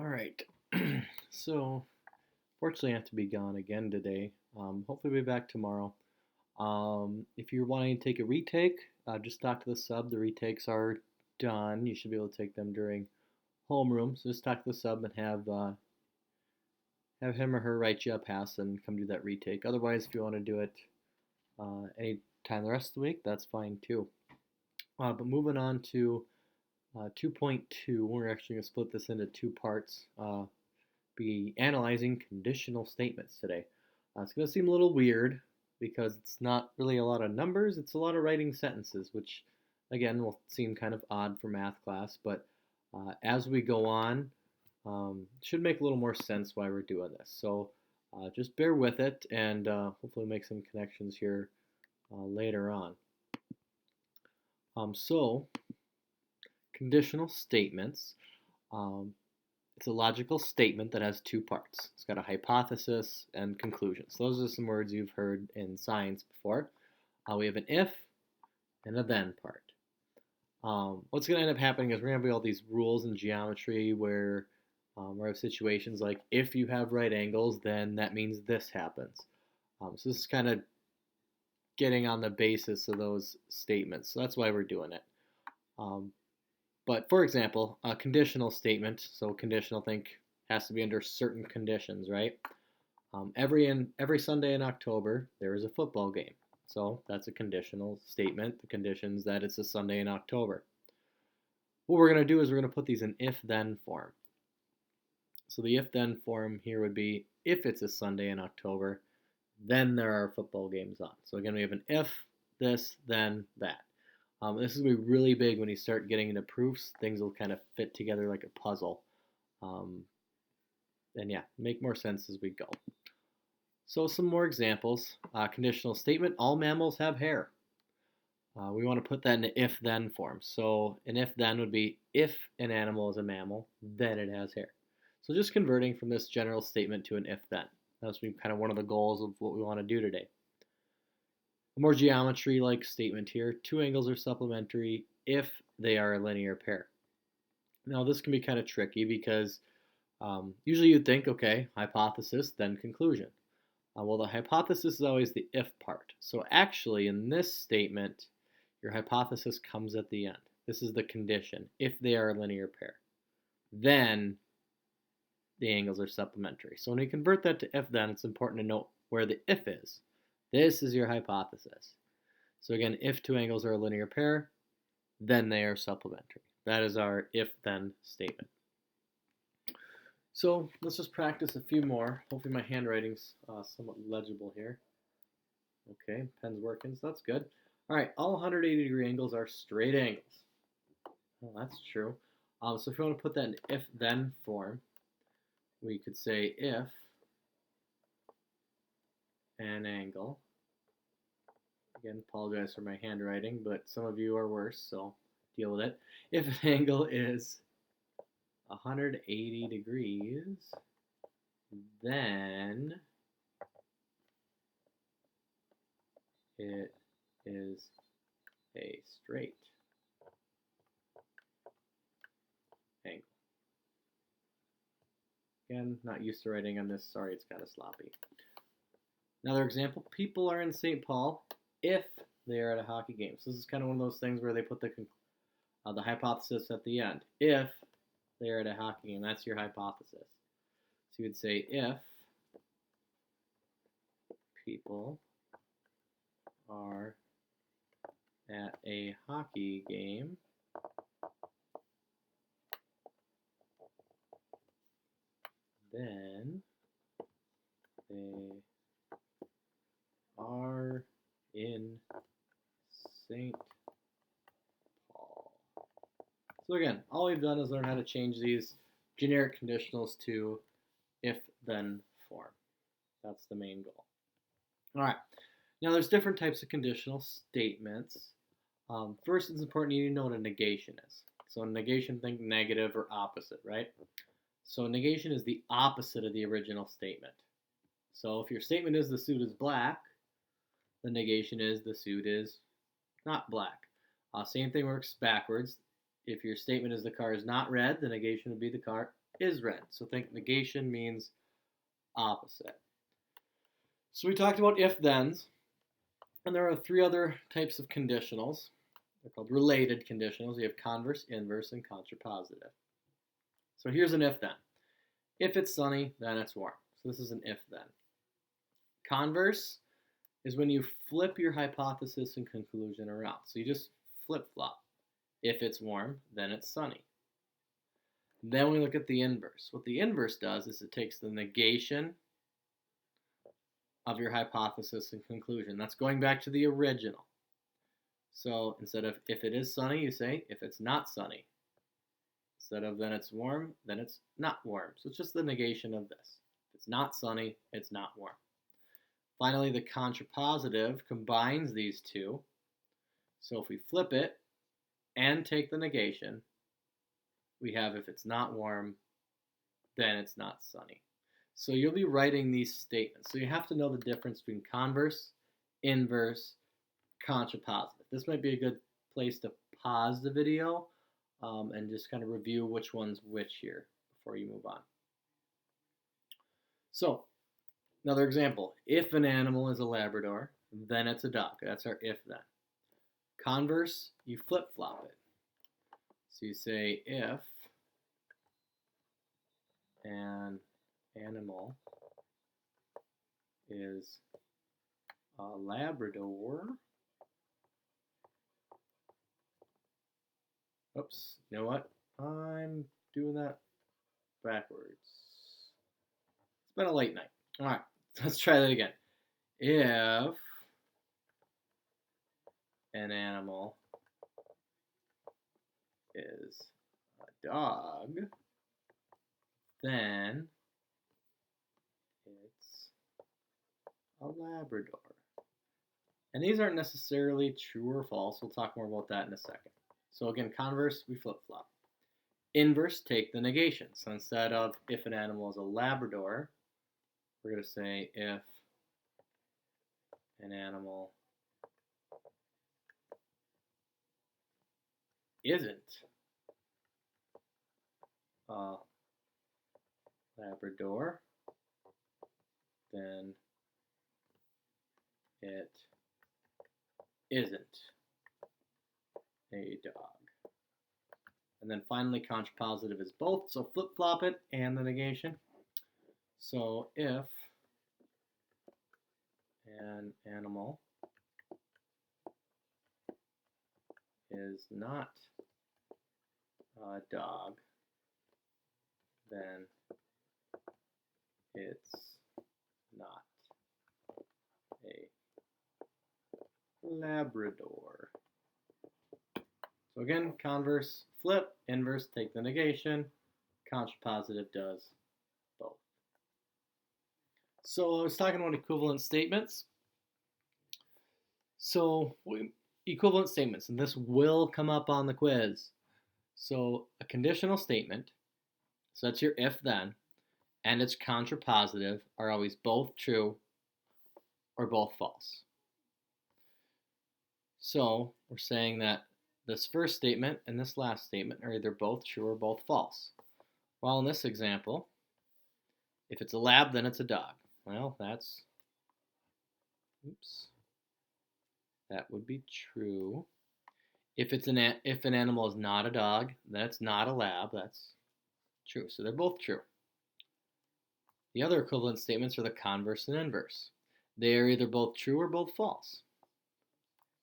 All right. So, fortunately, I have to be gone again today. Hopefully, we'll be back tomorrow. If you're wanting to take a retake, just talk to the sub. The retakes are done. You should be able to take them during homeroom. So just talk to the sub and have him or her write you a pass and come do that retake. Otherwise, if you want to do it any time the rest of the week, that's fine too. But moving on to 2.2, we're actually going to split this into two parts. Be analyzing conditional statements today. It's going to seem a little weird because it's not really a lot of numbers, it's a lot of writing sentences, which again will seem kind of odd for math class, but as we go on, should make a little more sense why we're doing this. So just bear with it and hopefully make some connections here later on. So, conditional statements. Um, It's a logical statement that has two parts. It's got a hypothesis and conclusion. So those are some words you've heard in science before. We have an if and a then part. What's going to end up happening is we're going to have all these rules in geometry where we have situations like if you have right angles, then that means this happens. So this is kind of getting on the basis of those statements. So that's why we're doing it. Um, But for example, a conditional statement, so conditional think has to be under certain conditions, right? Every Sunday in October there is a football game, so that's a conditional statement. The conditions that it's a Sunday in October. What we're going to do is we're going to put these in if-then form. So the if-then form here would be if it's a Sunday in October, then there are football games on. So again, we have an if, this, then, that. This is going to be really big when you start getting into proofs. Things will kind of fit together like a puzzle. Um, and yeah, make more sense as we go. So some more examples. Conditional statement, all mammals have hair. We want to put that in the if-then form. So an if-then would be if an animal is a mammal, then it has hair. So just converting from this general statement to an if-then. That's kind of one of the goals of what we want to do today. A more geometry-like statement here. Two angles are supplementary if they are a linear pair. Now this can be kind of tricky because usually you'd think, okay, hypothesis, then conclusion. Well, the hypothesis is always the if part. So actually, in this statement, your hypothesis comes at the end. This is the condition, if they are a linear pair. Then the angles are supplementary. So when we convert that to if then, it's important to note where the if is. This is your hypothesis. So again, if two angles are a linear pair, then they are supplementary. That is our if-then statement. So let's just practice a few more. Hopefully my handwriting's somewhat legible here. Okay, pen's working, so that's good. All right, all 180-degree angles are straight angles. Well, that's true. So if you want to put that in if-then form, we could say if an angle, again, apologize for my handwriting, but some of you are worse, so deal with it. If an angle is 180 degrees, then it is a straight angle. Again, not used to writing on this. Sorry, it's kind of sloppy. Another example, people are in St. Paul if they are at a hockey game. So this is kind of one of those things where they put the hypothesis at the end. If they are at a hockey game, that's your hypothesis. So you would say if people are at a hockey game, then they are in St. Paul. So again, all we've done is learn how to change these generic conditionals to if-then form. That's the main goal. All right. Now there's different types of conditional statements. First, it's important you need to know what a negation is. So in negation, think negative or opposite, right? So negation is the opposite of the original statement. So if your statement is the suit is black, the negation is the suit is not black. Same thing works backwards. If your statement is the car is not red, the negation would be the car isn't. So think negation means opposite. So we talked about if-thens, and there are three other types of conditionals. They're called related conditionals. You have converse, inverse, and contrapositive. So here's an if-then. If it's sunny, then it's warm. So this is an if-then. Converse is when you flip your hypothesis and conclusion around. So you just flip-flop. If it's warm, then it's sunny. Then we look at the inverse. What the inverse does is it takes the negation of your hypothesis and conclusion. That's going back to the original. So instead of if it is sunny, you say if it's not sunny. Instead of then it's warm, then it's not warm. So it's just the negation of this. If it's not sunny, it's not warm. Finally, the contrapositive combines these two. So if we flip it and take the negation, we have if it's not warm, then it's not sunny. So you'll be writing these statements. So you have to know the difference between converse, inverse, contrapositive. This might be a good place to pause the video and just kind of review which one's which here before you move on. So, another example. If an animal is a Labrador, then it's a dog. That's our if-then. Converse, you flip-flop it. So you say if an animal is a Labrador. Oops, you know what? I'm doing that backwards. It's been a late night. All right, let's try that again. If an animal is a dog, then it's a Labrador. And these aren't necessarily true or false. We'll talk more about that in a second. So again, converse, we flip-flop. Inverse, take the negation. So instead of if an animal is a Labrador, we're going to say if an animal isn't a Labrador, then it isn't a dog. And then finally, contrapositive is both, so flip-flop it and the negation. So if an animal is not a dog, then it's not a Labrador. So again, converse, flip, inverse, take the negation, contrapositive does both. So I was talking about equivalent statements. So equivalent statements, and this will come up on the quiz. So a conditional statement, so that's your if-then, and its contrapositive are always both true or both false. So we're saying that this first statement and this last statement are either both true or both false. Well, in this example, if it's a lab, then it's a dog. Well, that's, that would be true. If an animal is not a dog, then it's not a lab. That's true. So they're both true. The other equivalent statements are the converse and inverse. They are either both true or both false.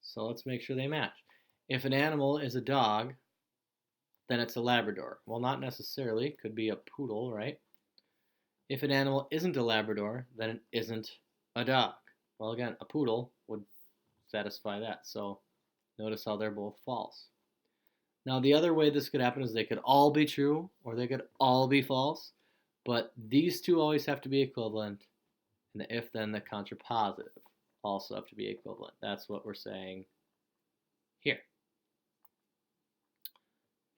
So let's make sure they match. If an animal is a dog, then it's a Labrador. Well, not necessarily. It could be a poodle, right? If an animal isn't a Labrador, then it isn't a dog. Well, again, a poodle would satisfy that. So notice how they're both false. Now, the other way this could happen is they could all be true or they could all be false, but these two always have to be equivalent, and the if, then, the contrapositive also have to be equivalent. That's what we're saying here.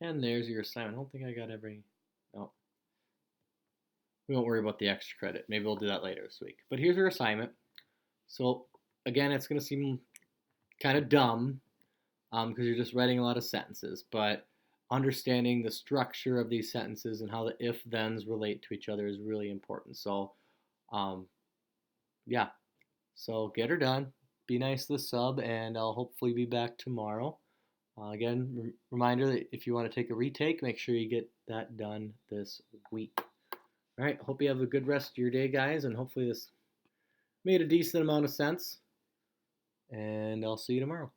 And there's your assignment. I don't think I got every, no. We won't worry about the extra credit. Maybe we'll do that later this week. But here's your assignment. So again, it's going to seem kind of dumb because you're just writing a lot of sentences. But understanding the structure of these sentences and how the if-thens relate to each other is really important. So, um, yeah, so get her done. Be nice to the sub, and I'll hopefully be back tomorrow. Again, reminder that if you want to take a retake, make sure you get that done this week. All right, hope you have a good rest of your day, guys, and hopefully this made a decent amount of sense. And I'll see you tomorrow.